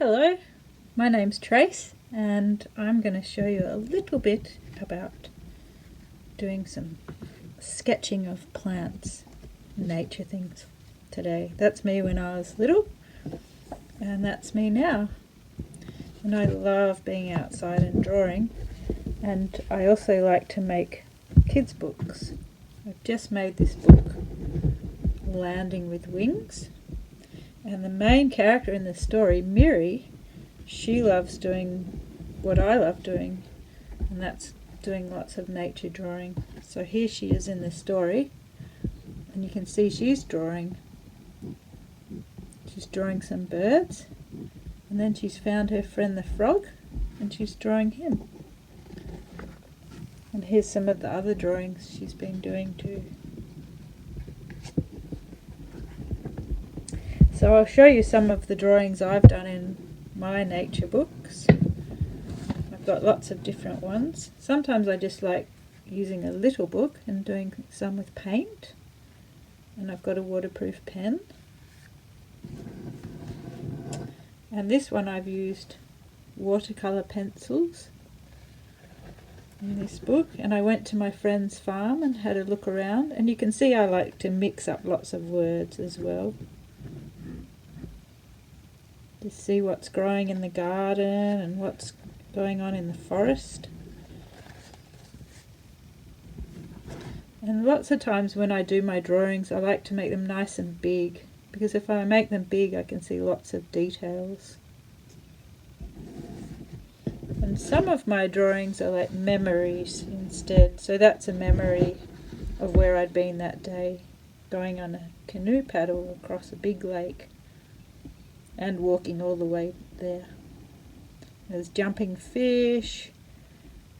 Hello, my name's Trace and I'm going to show you a little bit about doing some sketching of plants, nature things today. That's me when I was little and that's me now. And I love being outside and drawing, and I also like to make kids' books. I've just made this book, Landing with Wings. And the main character in the story, Miri, she loves doing what I love doing, and that's doing lots of nature drawing. So here she is in the story, and you can see she's drawing. She's drawing some birds, and then she's found her friend the frog, and she's drawing him. And here's some of the other drawings she's been doing too. So I'll show you some of the drawings I've done in my nature books. I've got lots of different ones. Sometimes I just like using a little book and doing some with paint. And I've got a waterproof pen. And this one I've used watercolour pencils in this book. And I went to my friend's farm and had a look around. And you can see I like to mix up lots of words as well. To see what's growing in the garden and what's going on in the forest. And lots of times when I do my drawings I like to make them nice and big, because if I make them big I can see lots of details. And some of my drawings are like memories instead, so that's a memory of where I'd been that day, going on a canoe paddle across a big lake and walking all the way there. There's jumping fish,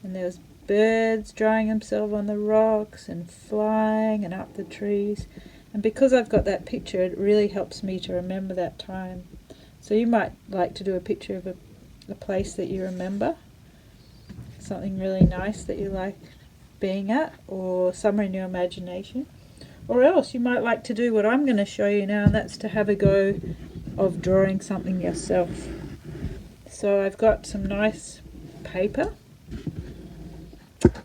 and there was birds drying themselves on the rocks and flying and up the trees. And because I've got that picture, it really helps me to remember that time. So you might like to do a picture of a place that you remember, something really nice that you like being at, or somewhere in your imagination. Or else you might like to do what I'm going to show you now, and that's to have a go of drawing something yourself. So I've got some nice paper,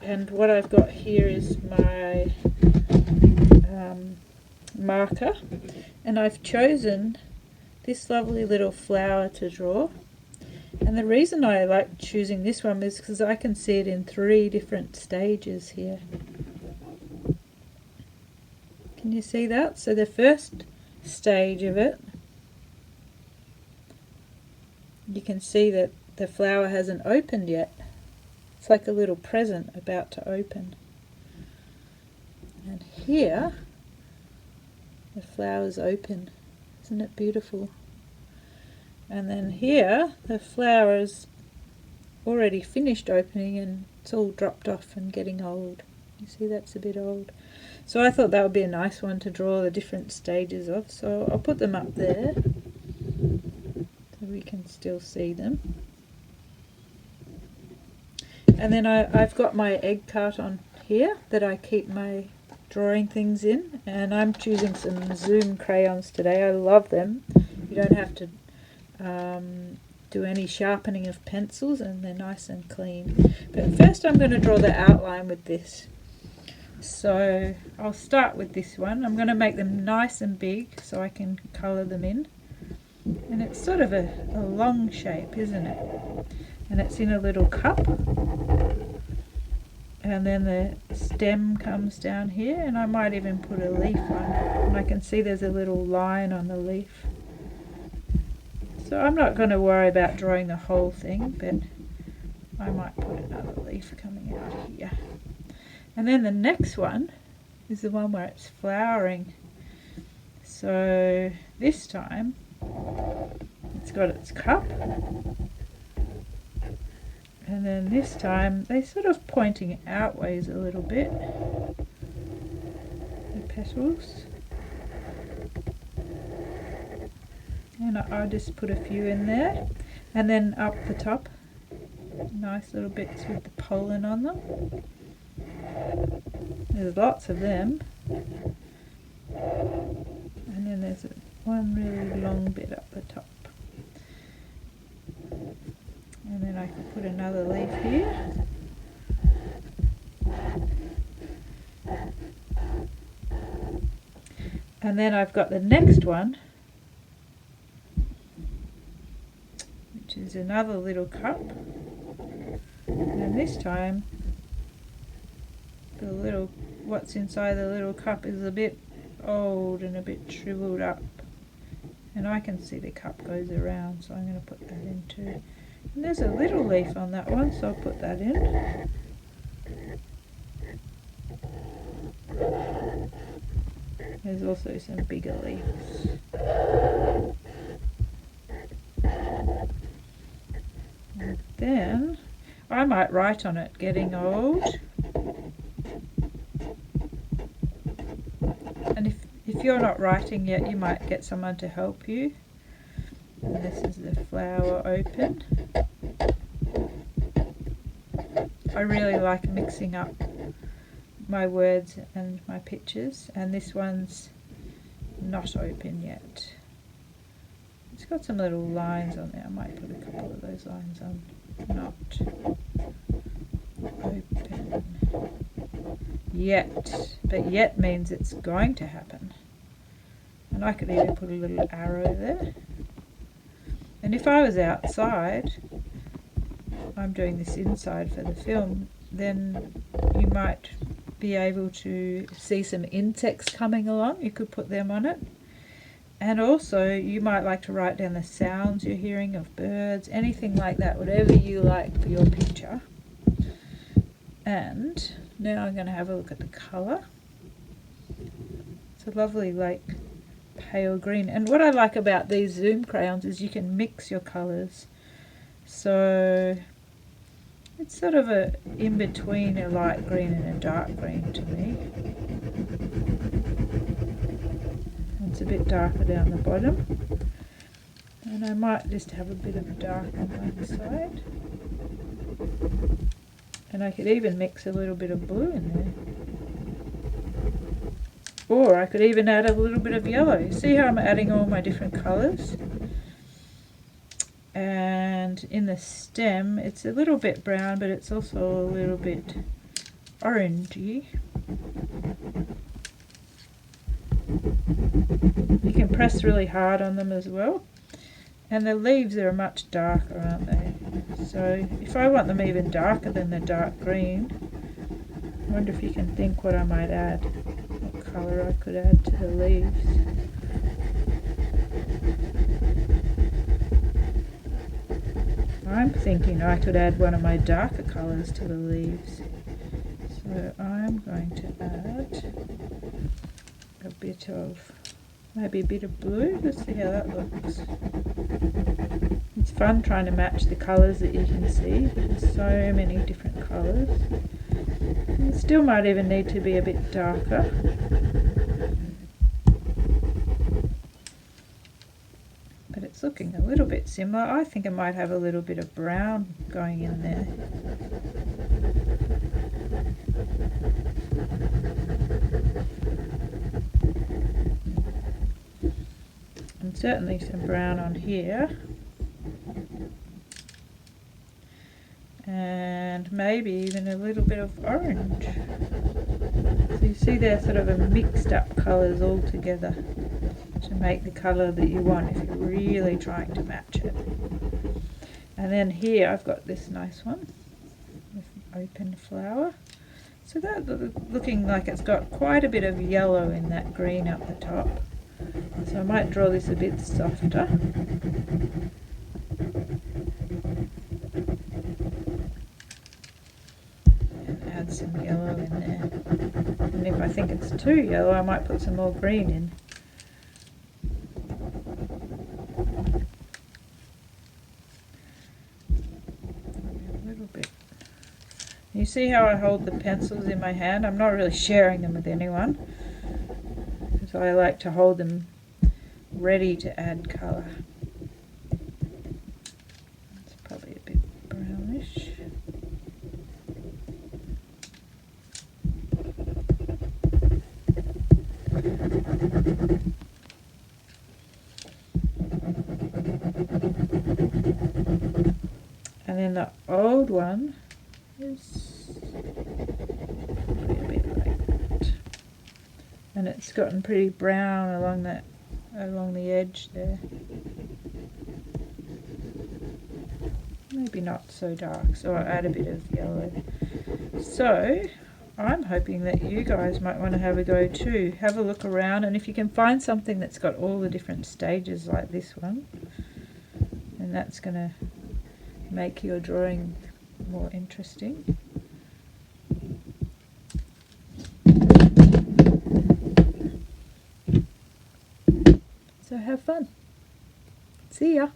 and what I've got here is my marker, and I've chosen this lovely little flower to draw. And the reason I like choosing this one is because I can see it in 3 different stages here. Can you see that? So the first stage of it, you can see that the flower hasn't opened yet. It's like a little present about to open. And here, the flower's open. Isn't it beautiful? And then here, the flower's already finished opening and it's all dropped off and getting old. You see that's a bit old. So I thought that would be a nice one to draw the different stages of. So I'll put them up there, we can still see them. And then I've got my egg carton here that I keep my drawing things in, and I'm choosing some Zoom crayons today. I love them. You don't have to do any sharpening of pencils, and they're nice and clean. But first I'm going to draw the outline with this. So I'll start with this one. I'm going to make them nice and big so I can colour them in. And it's sort of a long shape, isn't it? And it's in a little cup. And then the stem comes down here, and I might even put a leaf on. And I can see there's a little line on the leaf. So I'm not going to worry about drawing the whole thing, but I might put another leaf coming out here. And then the next one is the one where it's flowering. So this time it's got its cup, and then this time they're sort of pointing outwards a little bit, the petals, and I'll just put a few in there, and then up the top nice little bits with the pollen on them. There's lots of them, and then there's one really long bit up the top. I could put another leaf here. And then I've got the next one, which is another little cup. And this time, what's inside the little cup is a bit old and a bit shriveled up. And I can see the cup goes around, so I'm going to put that in too. And there's a little leaf on that one, so I'll put that in. There's also some bigger leaves. And then I might write on it, getting old. And if you're not writing yet, you might get someone to help you. And this is the flower open. I really like mixing up my words and my pictures, and this one's not open yet. It's got some little lines on there. I might put a couple of those lines on. Not open yet, but yet means it's going to happen. And I could even put a little arrow there. And if I was outside, I'm doing this inside for the film, then you might be able to see some insects coming along. You could put them on it. And also you might like to write down the sounds you're hearing of birds, anything like that, whatever you like for your picture. And now I'm going to have a look at the colour. It's a lovely pale green. And what I like about these zoom crayons is you can mix your colours. So it's sort of a in between a light green and a dark green to me. It's a bit darker down the bottom. And I might just have a bit of dark on one side. And I could even mix a little bit of blue in there. Or I could even add a little bit of yellow. You see how I'm adding all my different colours? And in the stem, it's a little bit brown, but it's also a little bit orangey. You can press really hard on them as well. And the leaves are much darker, aren't they? So if I want them even darker than the dark green, I wonder if you can think what I might add, what colour I could add to the leaves. I'm thinking I could add one of my darker colours to the leaves. So I'm going to add a bit of, maybe a bit of blue. Let's see how that looks. It's fun trying to match the colours that you can see. There's so many different colours. It still might even need to be a bit darker. But it's looking a little bit similar. I think I might have a little bit of brown going in there. And certainly some brown on here. And maybe even a little bit of orange. So you see they're sort of a mixed up colours all together to make the colour that you want if you're really trying to match it. And then here I've got this nice one with an open flower. So that's looking like it's got quite a bit of yellow in that green up the top. So I might draw this a bit softer. And add some yellow in there. And if I think it's too yellow, I might put some more green in. You see how I hold the pencils in my hand? I'm not really sharing them with anyone because I like to hold them ready to add colour. It's probably a bit brownish. And then And the old one is a bit like that. And it's gotten pretty brown along the edge there. Maybe not so dark, so I'll add a bit of yellow. So I'm hoping that you guys might want to have a go too. Have a look around, and if you can find something that's got all the different stages like this one, then that's going to make your drawing more interesting. So have fun. See ya.